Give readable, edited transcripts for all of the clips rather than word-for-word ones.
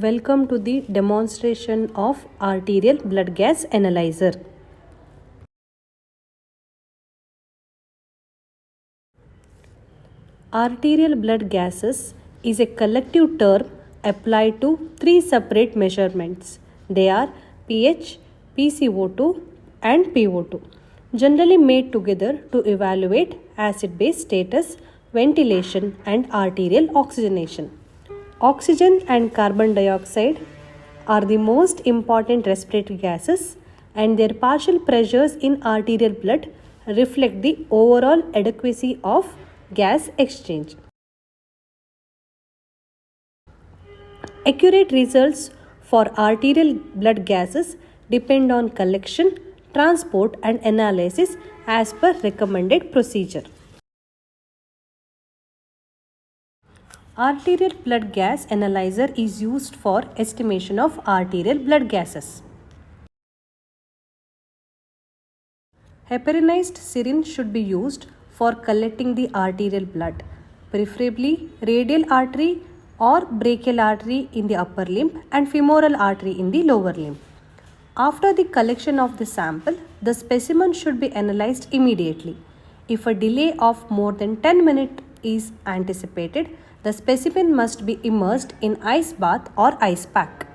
Welcome to the demonstration of arterial blood gas analyzer. Arterial blood gases is a collective term applied to three separate measurements. They are pH, PCO2 and PO2, generally made together to evaluate acid-base status, ventilation and arterial oxygenation. Oxygen and carbon dioxide are the most important respiratory gases, and their partial pressures in arterial blood reflect the overall adequacy of gas exchange. Accurate results for arterial blood gases depend on collection, transport and analysis as per recommended procedure. Arterial blood gas analyzer is used for estimation of arterial blood gases. Heparinized syringe should be used for collecting the arterial blood, preferably radial artery or brachial artery in the upper limb and femoral artery in the lower limb. After the collection of the sample, the specimen should be analyzed immediately. If a delay of more than 10 minutes is anticipated, the specimen must be immersed in ice bath or ice pack.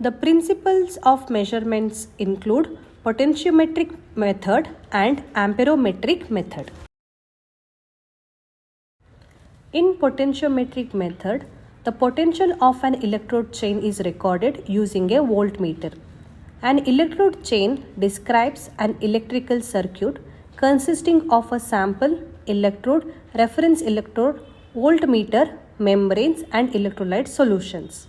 The principles of measurements include potentiometric method and amperometric method. In potentiometric method, the potential of an electrode chain is recorded using a voltmeter. An electrode chain describes an electrical circuit consisting of a sample, electrode, reference electrode, voltmeter, membranes and electrolyte solutions.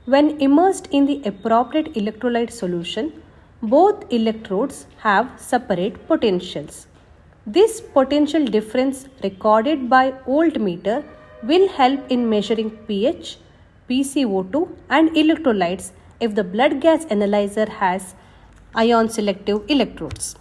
When immersed in the appropriate electrolyte solution, both electrodes have separate potentials. This potential difference recorded by voltmeter will help in measuring pH, PCO2 and electrolytes if the blood gas analyzer has ion selective electrodes.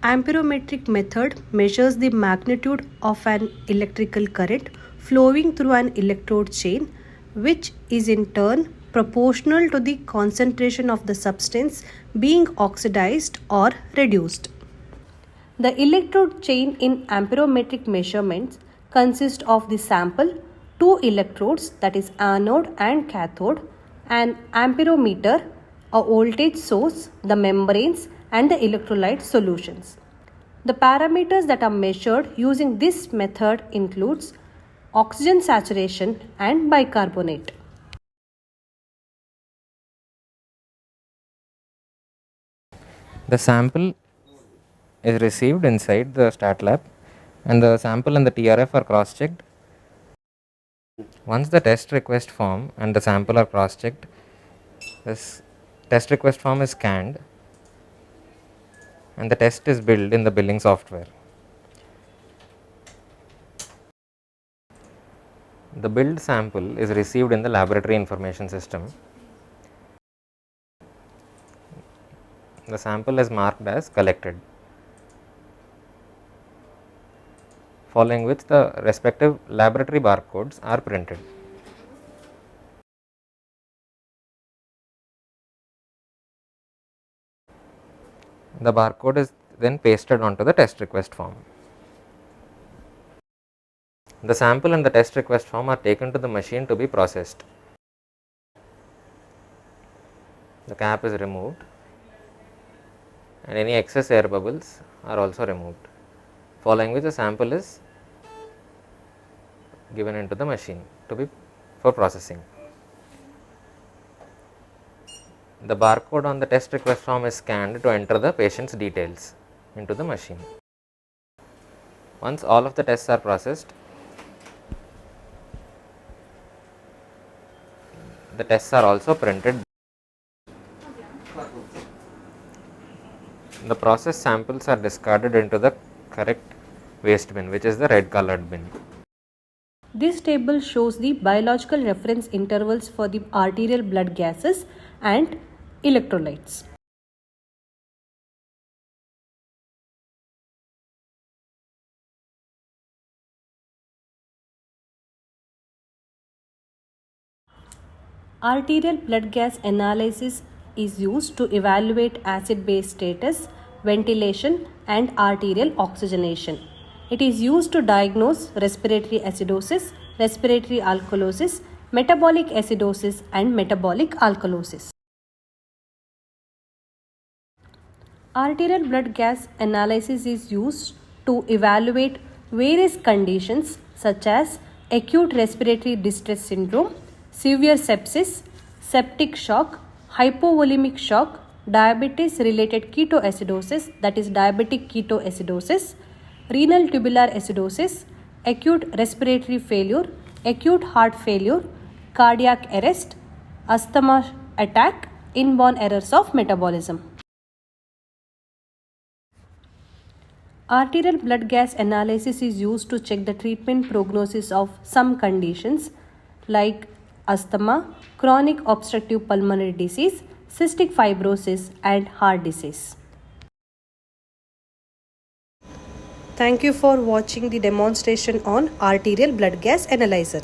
Amperometric method measures the magnitude of an electrical current flowing through an electrode chain, which is in turn proportional to the concentration of the substance being oxidized or reduced. The electrode chain in amperometric measurements consists of the sample, two electrodes, that is anode and cathode, an amperometer, a voltage source, the membranes and the electrolyte solutions. The parameters that are measured using this method includes oxygen saturation and bicarbonate. The sample is received inside the stat lab and the sample and the TRF are cross-checked. Once the test request form and the sample are cross-checked, this test request form is scanned and the test is billed in the billing software. The billed sample is received in the laboratory information system. The sample is marked as collected, following which the respective laboratory barcodes are printed. The barcode is then pasted onto the test request form. The sample and the test request form are taken to the machine to be processed. The cap is removed and any excess air bubbles are also removed, following which the sample is given into the machine for processing. The barcode on the test request form is scanned to enter the patient's details into the machine. Once all of the tests are processed, the tests are also printed. The processed samples are discarded into the correct waste bin, which is the red colored bin. This table shows the biological reference intervals for the arterial blood gases and electrolytes. Arterial blood gas analysis is used to evaluate acid-base status, ventilation, and arterial oxygenation. It is used to diagnose respiratory acidosis, respiratory alkalosis, metabolic acidosis, and metabolic alkalosis. Arterial blood gas analysis is used to evaluate various conditions such as acute respiratory distress syndrome, severe sepsis, septic shock, hypovolemic shock, diabetes related ketoacidosis, that is diabetic ketoacidosis, renal tubular acidosis, acute respiratory failure, acute heart failure, cardiac arrest, asthma attack, inborn errors of metabolism. Arterial blood gas analysis is used to check the treatment prognosis of some conditions like asthma, chronic obstructive pulmonary disease, cystic fibrosis, and heart disease. Thank you for watching the demonstration on arterial blood gas analyzer.